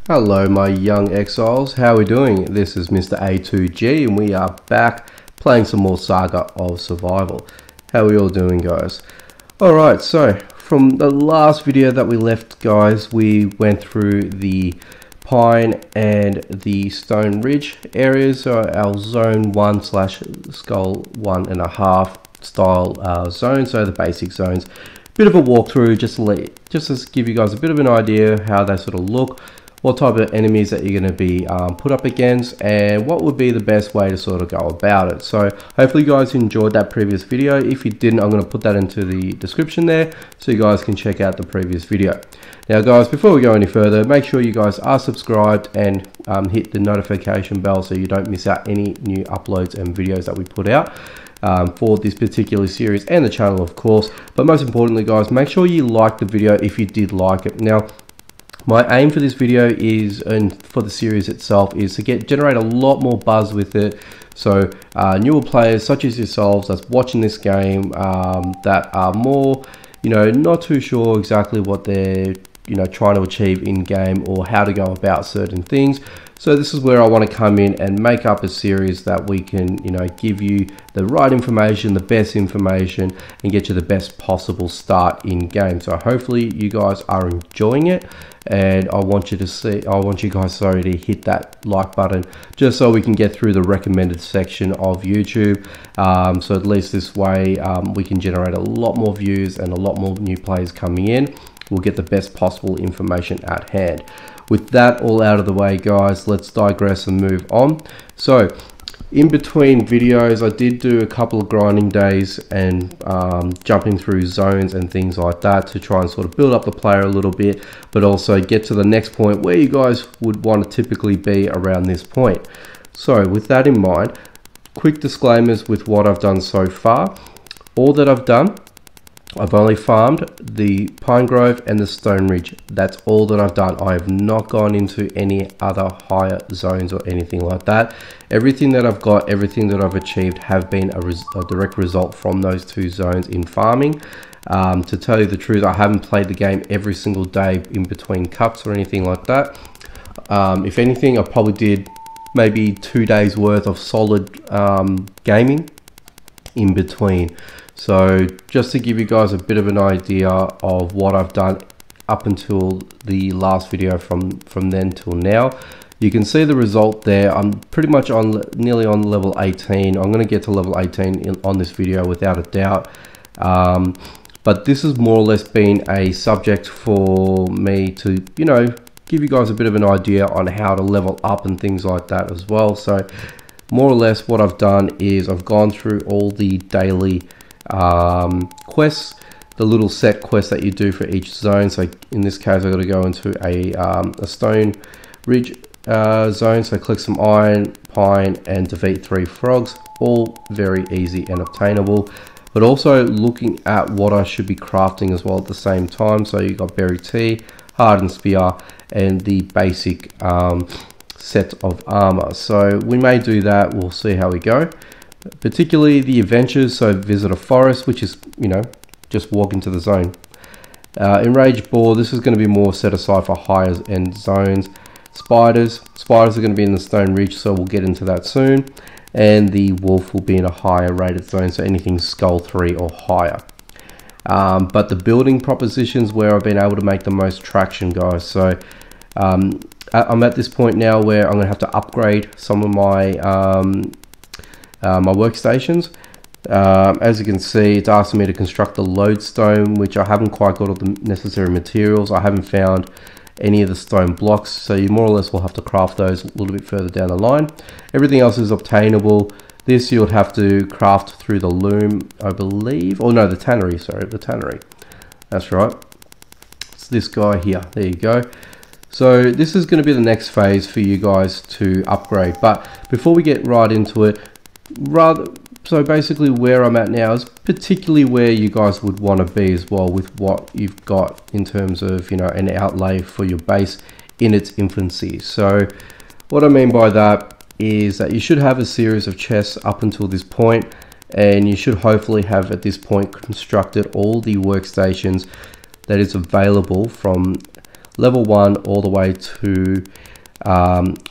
Hello my young exiles, how are we doing? This is Mr. A2G and we are back playing some more Saga of Survival. How are we all doing, guys? Alright, so from the last video that we left, guys, we went through the Pine and the Stone Ridge areas, so our zone 1 slash skull 1.5 style zone, so the basic zones. Bit of a walkthrough just to give you guys a bit of an idea how they sort of look, what type of enemies that you're going to be put up against, and what would be the best way to sort of go about it. So hopefully you guys enjoyed that previous video. If you didn't, I'm going to put that into the description there so you guys can check out the previous video. Now guys, before we go any further, make sure you guys are subscribed and hit the notification bell so you don't miss out any new uploads and videos that we put out for this particular series and the channel, of course. But most importantly, guys, make sure you like the video if you did like it. Now, my aim for this video is, and for the series itself, is to generate a lot more buzz with it. So newer players such as yourselves that's watching this game that are more, not too sure exactly what they're trying to achieve in game or how to go about certain things. So this is where I want to come in and make up a series that we can give you the right information, the best information, and get you the best possible start in game. So hopefully you guys are enjoying it, and I want you guys to hit that like button just so we can get through the recommended section of YouTube. So at least this way we can generate a lot more views and a lot more new players coming in. We'll get the best possible information at hand. With that all out of the way, guys, let's digress and move on. So in between videos, I did do a couple of grinding days and jumping through zones and things like that to try and sort of build up the player a little bit, but also get to the next point where you guys would want to typically be around this point. So with that in mind, quick disclaimers with what I've done so far. All that I've done, I've only farmed the Pine Grove and the Stone Ridge. That's all that I've done. I have not gone into any other higher zones or anything like that. Everything that I've got, everything that I've achieved have been a direct result from those two zones in farming. To tell you the truth, I haven't played the game every single day in between cups or anything like that. If anything, I probably did maybe 2 days worth of solid gaming in between. So just to give you guys a bit of an idea of what I've done up until the last video from then till now, you can see the result there. I'm pretty much nearly on level 18. I'm going to get to level 18 on this video without a doubt. But this has more or less been a subject for me to, give you guys a bit of an idea on how to level up and things like that as well. So more or less what I've done is I've gone through all the daily quests, the little set quests that you do for each zone. So in this case, I've got to go into a Stone Ridge zone. So click some iron, pine, and defeat 3 frogs. All very easy and obtainable. But also looking at what I should be crafting as well at the same time. So you got berry tea, hardened spear, and the basic set of armor. So we may do that. We'll see how we go. Particularly the adventures, so visit a forest, which is, just walk into the zone. Enraged boar, this is going to be more set aside for higher end zones. Spiders are going to be in the Stone Ridge, so we'll get into that soon. And the wolf will be in a higher rated zone, so anything skull 3 or higher. But the building propositions where I've been able to make the most traction, guys. So I'm at this point now where I'm going to have to upgrade some of my my workstations. As you can see, it's asking me to construct the lodestone, which I haven't quite got all the necessary materials. I haven't found any of the stone blocks, so you more or less will have to craft those a little bit further down the line. Everything else is obtainable. This you would have to craft through the loom, I believe. Oh no, the tannery, sorry, the tannery. That's right. It's this guy here. There you go. So this is going to be the next phase for you guys to upgrade. But before we get right into it, so basically where I'm at now is particularly where you guys would want to be as well with what you've got in terms of an outlay for your base in its infancy. So what I mean by that is that you should have a series of chests up until this point, and you should hopefully have at this point constructed all the workstations that is available from level 1 all the way to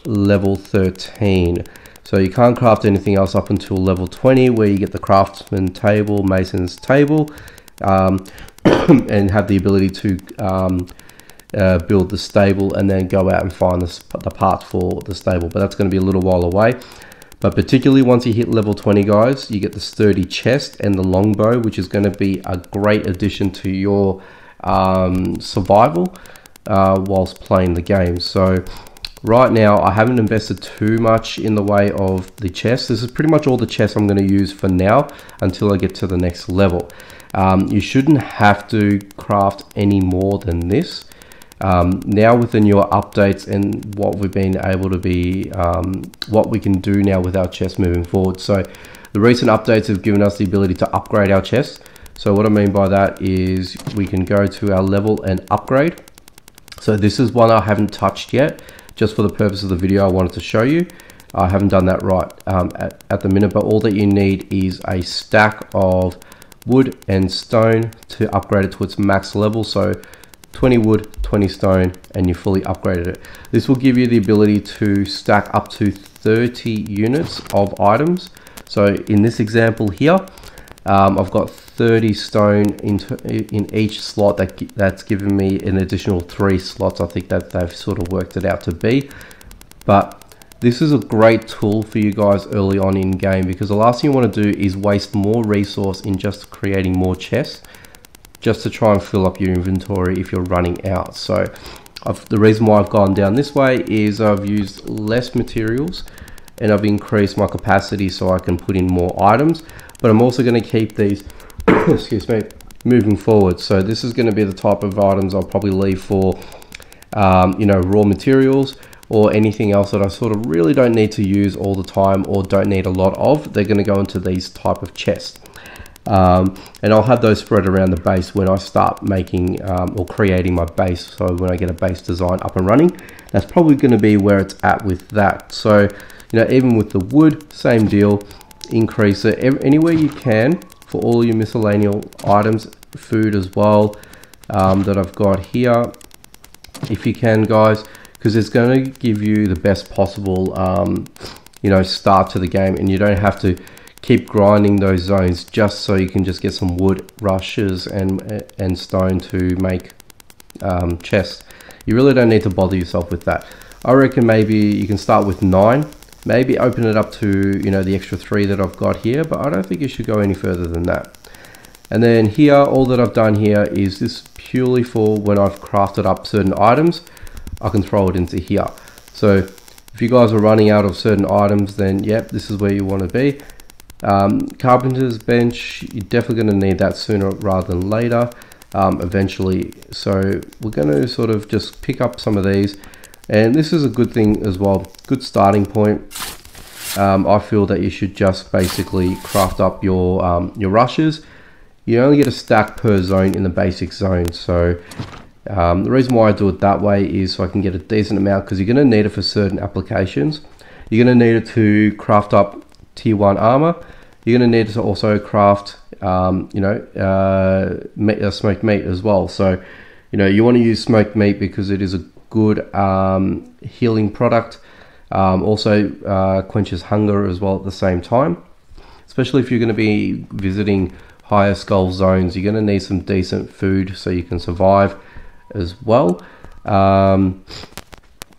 level 13. So you can't craft anything else up until level 20, where you get the craftsman table, mason's table, and have the ability to build the stable and then go out and find the parts for the stable. But that's going to be a little while away. But particularly once you hit level 20, guys, you get the sturdy chest and the longbow, which is going to be a great addition to your survival whilst playing the game. So right now I haven't invested too much in the way of the chest. This is pretty much all the chests I'm going to use for now until I get to the next level. You shouldn't have to craft any more than this. Now with the newer updates and what we've been able to be, what we can do now with our chests moving forward. So the recent updates have given us the ability to upgrade our chests. So what I mean by that is we can go to our level and upgrade. So this is one I haven't touched yet. Just for the purpose of the video, I wanted to show you. I haven't done that right at the minute, but all that you need is a stack of wood and stone to upgrade it to its max level. So 20 wood, 20 stone, and you fully upgraded it. This will give you the ability to stack up to 30 units of items. So in this example here, I've got 30 stone in each slot. That's given me an additional 3 slots. I think that they've sort of worked it out to be. But this is a great tool for you guys early on in game, because the last thing you want to do is waste more resource in just creating more chests, just to try and fill up your inventory if you're running out. So the reason why I've gone down this way is I've used less materials and I've increased my capacity so I can put in more items. But I'm also going to keep these excuse me, moving forward. So this is going to be the type of items I'll probably leave for you know, raw materials or anything else that I sort of really don't need to use all the time or don't need a lot of. They're going to go into these type of chests. And I'll have those spread around the base when I start making or creating my base. So when I get a base design up and running, that's probably going to be where it's at with that. So, you know, even with the wood, same deal, increase it anywhere you can for all your miscellaneous items, food as well, that I've got here, if you can, guys, because it's going to give you the best possible, you know, start to the game, and you don't have to keep grinding those zones just so you can just get some wood, rushes, and stone to make chests. You really don't need to bother yourself with that. I reckon maybe you can start with 9, maybe open it up to, you know, the extra 3 that I've got here, but I don't think you should go any further than that. And then here, all that I've done here is this purely for when I've crafted up certain items, I can throw it into here. So if you guys are running out of certain items, then yep, this is where you want to be. Carpenter's bench, you're definitely going to need that sooner rather than later, eventually. So we're going to sort of just pick up some of these, and this is a good thing as well, good starting point. I feel that you should just basically craft up your rushes. You only get a stack per zone in the basic zone. So the reason why I do it that way is so I can get a decent amount, because you're going to need it for certain applications. You're going to need it to craft up tier 1 armor. You're going to need to also craft you know, smoked meat as well. So you know, you want to use smoked meat because it is a good healing product. Also quenches hunger as well at the same time, especially if you're going to be visiting higher skull zones. You're going to need some decent food so you can survive as well.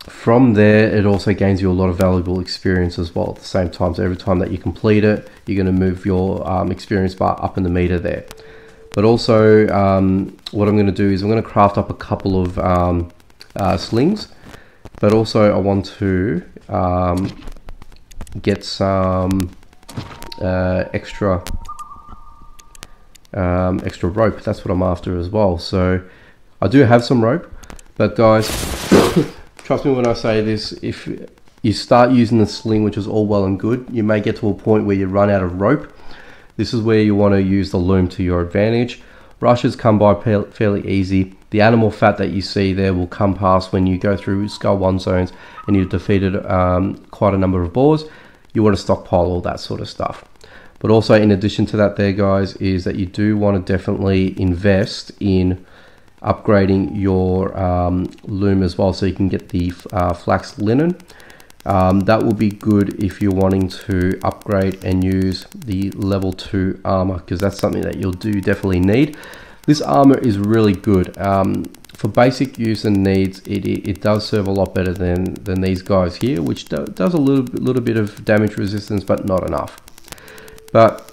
From there, it also gains you a lot of valuable experience as well at the same time. So every time that you complete it, you're going to move your experience bar up in the meter there. But also what I'm going to do is I'm going to craft up a couple of slings, but also I want to get some extra rope. That's what I'm after as well. So I do have some rope, but guys, trust me when I say this, if you start using the sling, which is all well and good, you may get to a point where you run out of rope. This is where you want to use the loom to your advantage. Rushes come by fairly easy. The animal fat that you see there will come past when you go through Skull 1 zones and you've defeated quite a number of boars. You want to stockpile all that sort of stuff. But also in addition to that there, guys, is that you do want to definitely invest in upgrading your loom as well, so you can get the flax linen. That will be good if you're wanting to upgrade and use the level 2 armor, because that's something that you'll definitely need. This armor is really good. For basic use and needs, it does serve a lot better than these guys here, which does a little bit of damage resistance, but not enough. But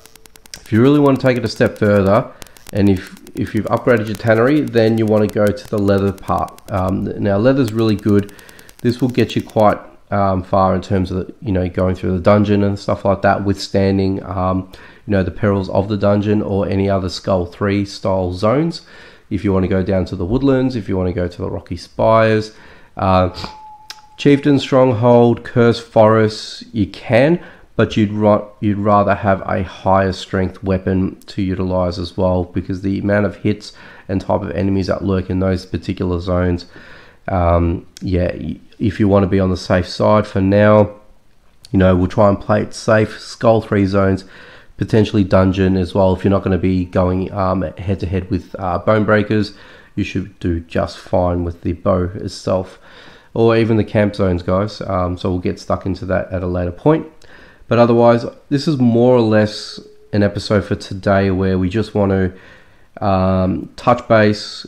if you really want to take it a step further, and if you've upgraded your tannery, then you want to go to the leather part. Now leather's really good. This will get you quite far in terms of going through the dungeon and stuff like that, withstanding the perils of the dungeon or any other Skull 3 style zones. If you want to go down to the woodlands, if you want to go to the rocky spires, chieftain stronghold, cursed forests, you can, but you'd rather have a higher strength weapon to utilize as well, because the amount of hits and type of enemies that lurk in those particular zones, yeah, if you want to be on the safe side for now, we'll try and play it safe. Skull 3 zones, potentially dungeon as well. If you're not going to be going head to head with bone breakers, you should do just fine with the bow itself, or even the camp zones, guys. So we'll get stuck into that at a later point. But otherwise, this is more or less an episode for today where we just want to touch base,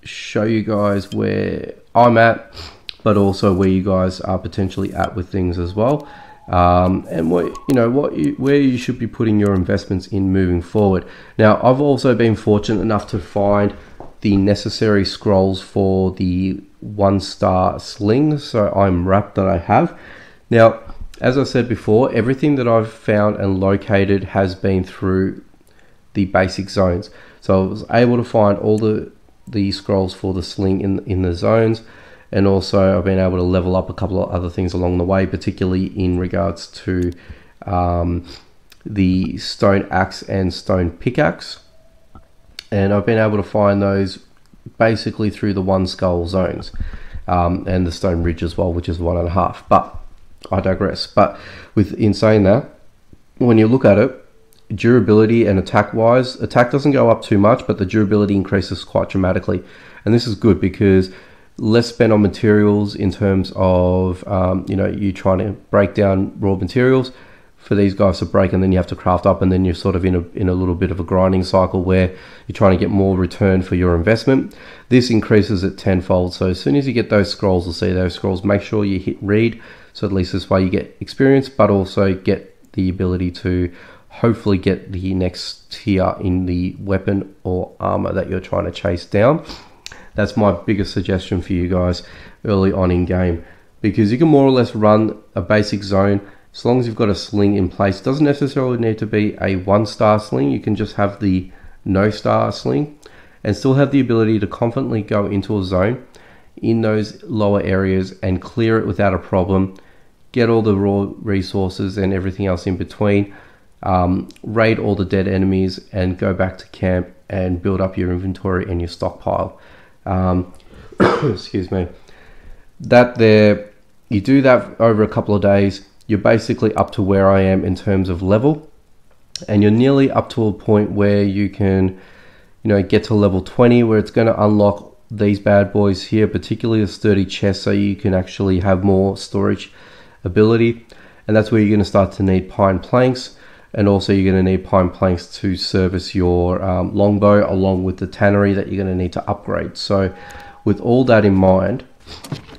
show you guys where I'm at, but also where you guys are potentially at with things as well, and where you should be putting your investments in moving forward. Now, I've also been fortunate enough to find the necessary scrolls for the 1-star sling, so I'm wrapped that I have. Now, as I said before, everything that I've found and located has been through the basic zones. So I was able to find all the scrolls for the sling in the zones, and also I've been able to level up a couple of other things along the way, particularly in regards to the stone axe and stone pickaxe, and I've been able to find those basically through the 1 skull zones, and the stone ridge as well, which is 1.5, but I digress. But in saying that, when you look at it, durability and attack wise, attack doesn't go up too much, but the durability increases quite dramatically, and this is good because less spent on materials in terms of you trying to break down raw materials for these guys to break, and then you have to craft up, and then you're sort of in a little bit of a grinding cycle where you're trying to get more return for your investment. This increases it tenfold. So as soon as you get those scrolls, or see those scrolls, make sure you hit read, so at least this way you get experience, but also get the ability to hopefully get the next tier in the weapon or armor that you're trying to chase down. That's my biggest suggestion for you guys early on in game, because you can more or less run a basic zone as long as you've got a sling in place. It doesn't necessarily need to be a 1-star sling. You can just have the no-star sling and still have the ability to confidently go into a zone in those lower areas and clear it without a problem, get all the raw resources and everything else in between, raid all the dead enemies, and go back to camp and build up your inventory and your stockpile. Excuse me. You do that over a couple of days, you're basically up to where I am in terms of level, and you're nearly up to a point where you can get to level 20, where it's going to unlock these bad boys here, particularly the sturdy chest, so you can actually have more storage ability. And that's where you're going to start to need pine planks, and also you're going to need pine planks to service your longbow, along with the tannery that you're going to need to upgrade. So with all that in mind,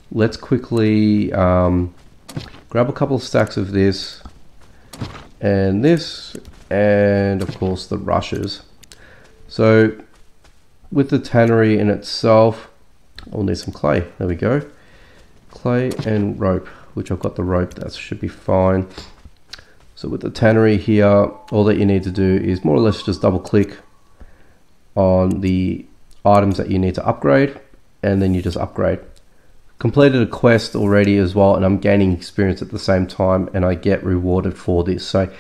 let's quickly grab a couple of stacks of this, and of course the rushes. So with the tannery in itself, I'll need some clay. There we go. Clay and rope, which I've got the rope, that should be fine. So with the tannery here, all that you need to do is more or less just double click on the items that you need to upgrade, and then you just upgrade. Completed a quest already as well, and I'm gaining experience at the same time, and I get rewarded for this. So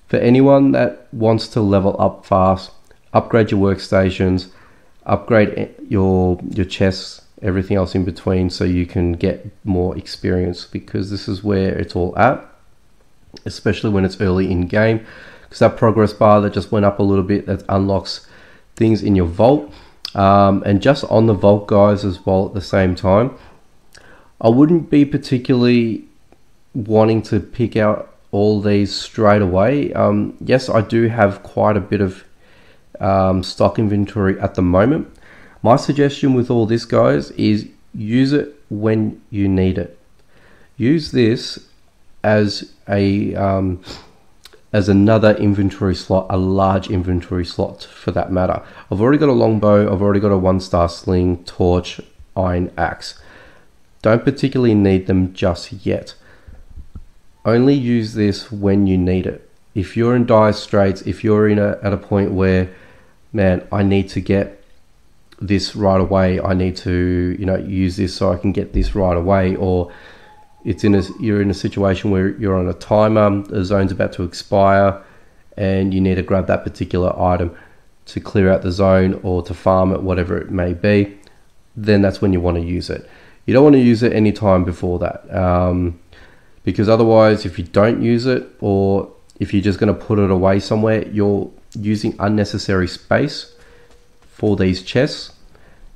for anyone that wants to level up fast, upgrade your workstations, upgrade your chests, everything else in between, so you can get more experience, because this is where it's all at, especially when it's early in game, because that progress bar that just went up a little bit, that unlocks things in your vault. And just on the vault, guys, as well at the same time, I wouldn't be particularly wanting to pick out all these straight away. Yes, I do have quite a bit of stock inventory at the moment. My suggestion with all this, guys, is use it when you need it. Use this as a as another inventory slot, a large inventory slot for that matter. I've already got a longbow, I've already got a 1-star sling, torch, iron axe. Don't particularly need them just yet. Only use this when you need it. If you're in dire straits, if you're at a point where, man, I need to get this right away, I need to, you know, use this so I can get this right away, or you're in a situation where you're on a timer, the zone's about to expire, and you need to grab that particular item to clear out the zone or to farm it, whatever it may be, then that's when you want to use it. You don't want to use it any time before that, because otherwise, if you don't use it, or if you're just going to put it away somewhere, you're using unnecessary space for these chests,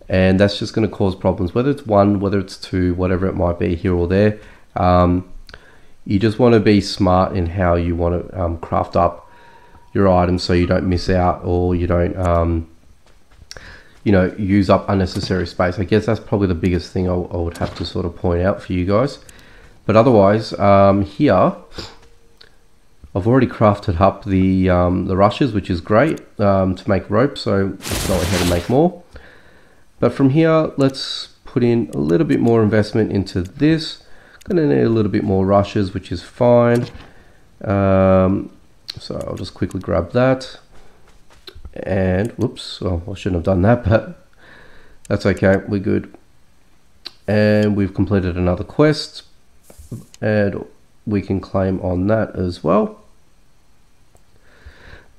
and that's just going to cause problems, whether it's 1, whether it's 2, whatever it might be here or there. You just want to be smart in how you want to craft up your items so you don't miss out, or you don't you know, use up unnecessary space. I guess that's probably the biggest thing I would have to sort of point out for you guys. But otherwise, here I've already crafted up the rushes, which is great, to make rope, so let's go ahead and make more. But from here, let's put in a little bit more investment into this. Gonna need a little bit more rushes, which is fine. So I'll just quickly grab that. And whoops, well, I shouldn't have done that, but that's okay, we're good. And we've completed another quest, and we can claim on that as well.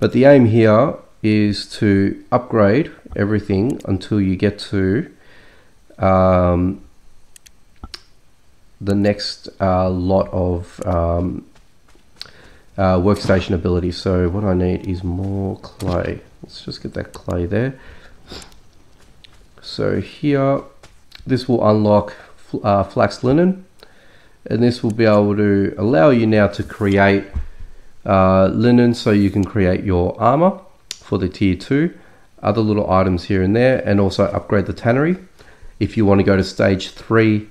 But the aim here is to upgrade everything until you get to the next lot of workstation abilities. So what I need is more clay. Let's just get that clay there. So here, this will unlock flax linen, and this will be able to allow you now to create linen, so you can create your armor for the tier 2, other little items here and there, and also upgrade the tannery. If you want to go to stage 3,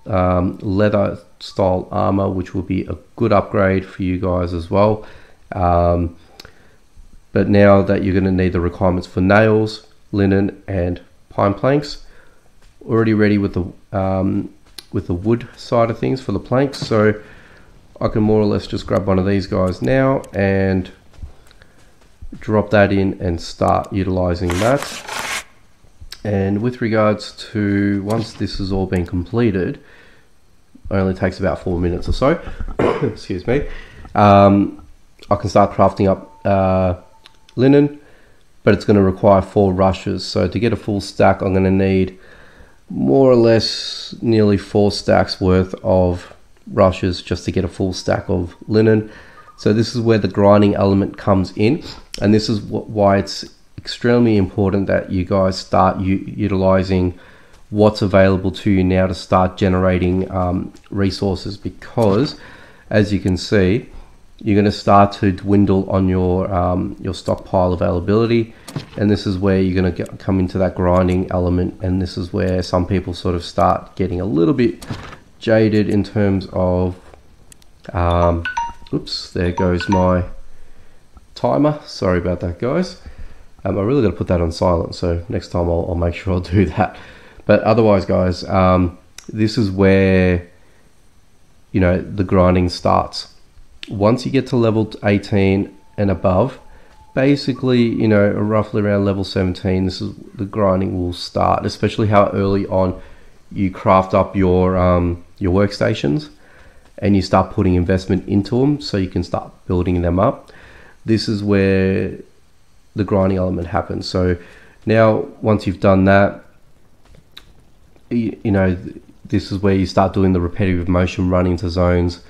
leather style armor, which will be a good upgrade for you guys as well. But now that you're going to need the requirements for nails, linen, and pine planks, already ready with the wood side of things for the planks. So I can more or less just grab one of these guys now and drop that in and start utilizing that. And with regards to, once this has all been completed, it only takes about 4 minutes or so, excuse me, I can start crafting up linen, but it's going to require 4 rushes. So to get a full stack, I'm going to need more or less nearly 4 stacks worth of rushes just to get a full stack of linen. So this is where the grinding element comes in, and this is why it's extremely important that you guys start utilizing what's available to you now to start generating resources, because as you can see, you're going to start to dwindle on your stockpile availability, and this is where you're going to come into that grinding element, and this is where some people sort of start getting a little bit jaded in terms of oops, there goes my timer, sorry about that guys. I really got to put that on silent, so next time I'll make sure I'll do that. But otherwise guys, this is where, you know, the grinding starts. Once you get to level 18 and above, basically, you know, roughly around level 17, this is the grinding will start, especially how early on you craft up your workstations and you start putting investment into them so you can start building them up. This is where the grinding element happens. So now once you've done that, you know, this is where you start doing the repetitive motion, run into zones,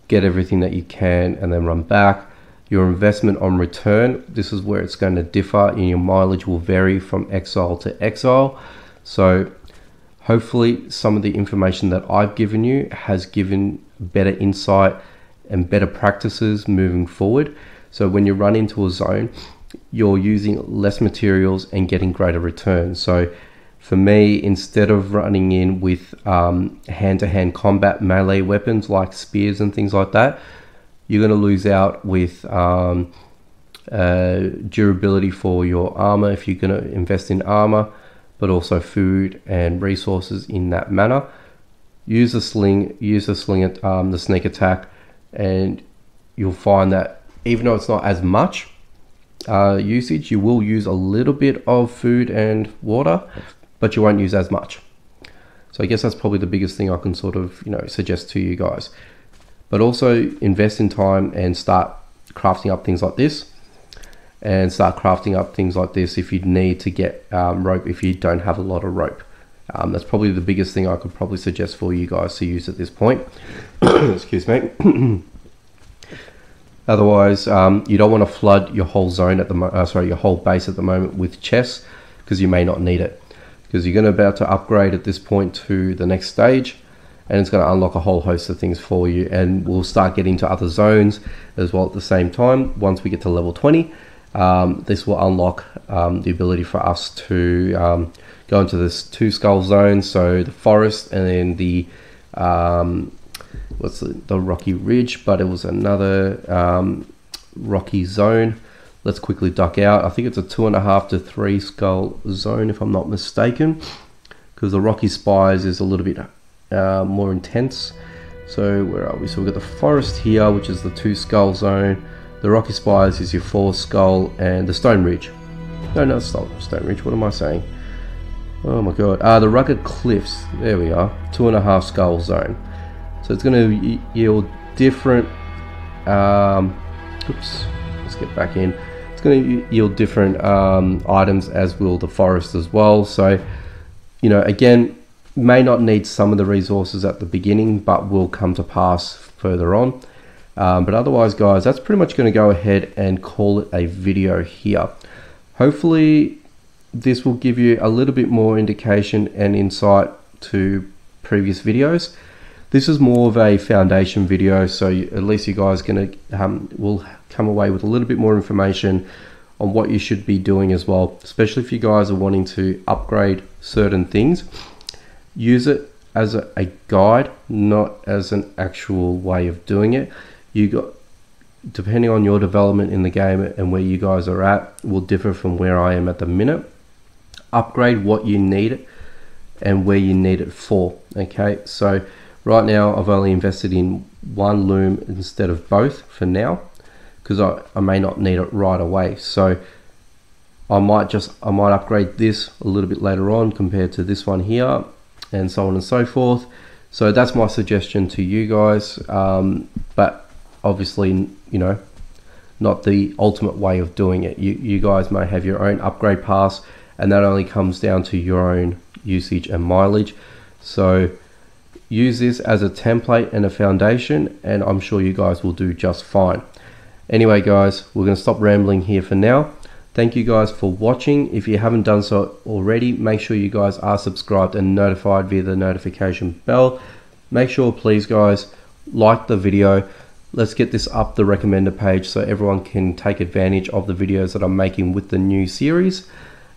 get everything that you can, and then run back. Your investment on return, this is where it's going to differ, and your mileage will vary from exile to exile. So hopefully some of the information that I've given you has given better insight and better practices moving forward. So when you run into a zone, you're using less materials and getting greater returns. So for me, instead of running in with hand-to-hand combat melee weapons like spears and things like that, you're going to lose out with durability for your armor if you're going to invest in armor, but also food and resources in that manner. Use the sling, at the sneak attack, and you'll find that even though it's not as much usage, you will use a little bit of food and water, but you won't use as much. So I guess that's probably the biggest thing I can sort of, suggest to you guys. But also invest in time and start crafting up things like this, and start crafting up things like this if you need to get rope if you don't have a lot of rope. That's probably the biggest thing I could probably suggest for you guys to use at this point. Excuse me. Otherwise, you don't want to flood your whole zone at the your whole base at the moment with chests, because you may not need it, because you're about to upgrade at this point to the next stage, and it's going to unlock a whole host of things for you, and we'll start getting to other zones as well at the same time. Once we get to level 20, this will unlock the ability for us to go into this 2 skull zone, so the forest, and then the the rocky ridge, but it was another rocky zone. Let's quickly duck out. I think it's a 2.5 to 3 skull zone if I'm not mistaken, because the rocky spires is a little bit more intense. So where are we? So we've got the forest here, which is the 2 skull zone. The rocky spires is your 4 skull, and the stone ridge. No, not stone ridge. What am I saying? Oh my god. The rugged cliffs. There we are. 2.5 skull zone. So it's going to yield different. Oops. Let's get back in. It's going to yield different items, as will the forest as well. So, again, may not need some of the resources at the beginning, but will come to pass further on. But otherwise, guys, that's pretty much going to go ahead and call it a video here. Hopefully this will give you a little bit more indication and insight to previous videos. This is more of a foundation video, so at least you guys will come away with a little bit more information on what you should be doing as well, especially if you guys are wanting to upgrade certain things. Use it as a guide, not as an actual way of doing it. Depending on your development in the game and where you guys are at, will differ from where I am at the minute. Upgrade what you need and where you need it for. Okay, so right now I've only invested in 1 loom instead of both for now, because I may not need it right away. So I might upgrade this a little bit later on compared to this one here, and so on and so forth. So that's my suggestion to you guys, but obviously, not the ultimate way of doing it. You guys may have your own upgrade pass, and that only comes down to your own usage and mileage. So use this as a template and a foundation, and I'm sure you guys will do just fine. Anyway, guys, we're going to stop rambling here for now. Thank you guys for watching. If you haven't done so already, make sure you guys are subscribed and notified via the notification bell. Make sure, please guys, like the video. Let's get this up the recommended page so everyone can take advantage of the videos that I'm making with the new series.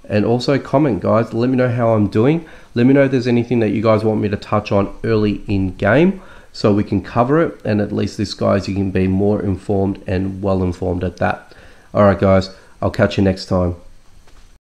And also comment, guys, let me know how I'm doing. Let me know if there's anything that you guys want me to touch on early in game, so we can cover it, and at least this, guys, you can be more informed and well informed at that. Alright guys, I'll catch you next time.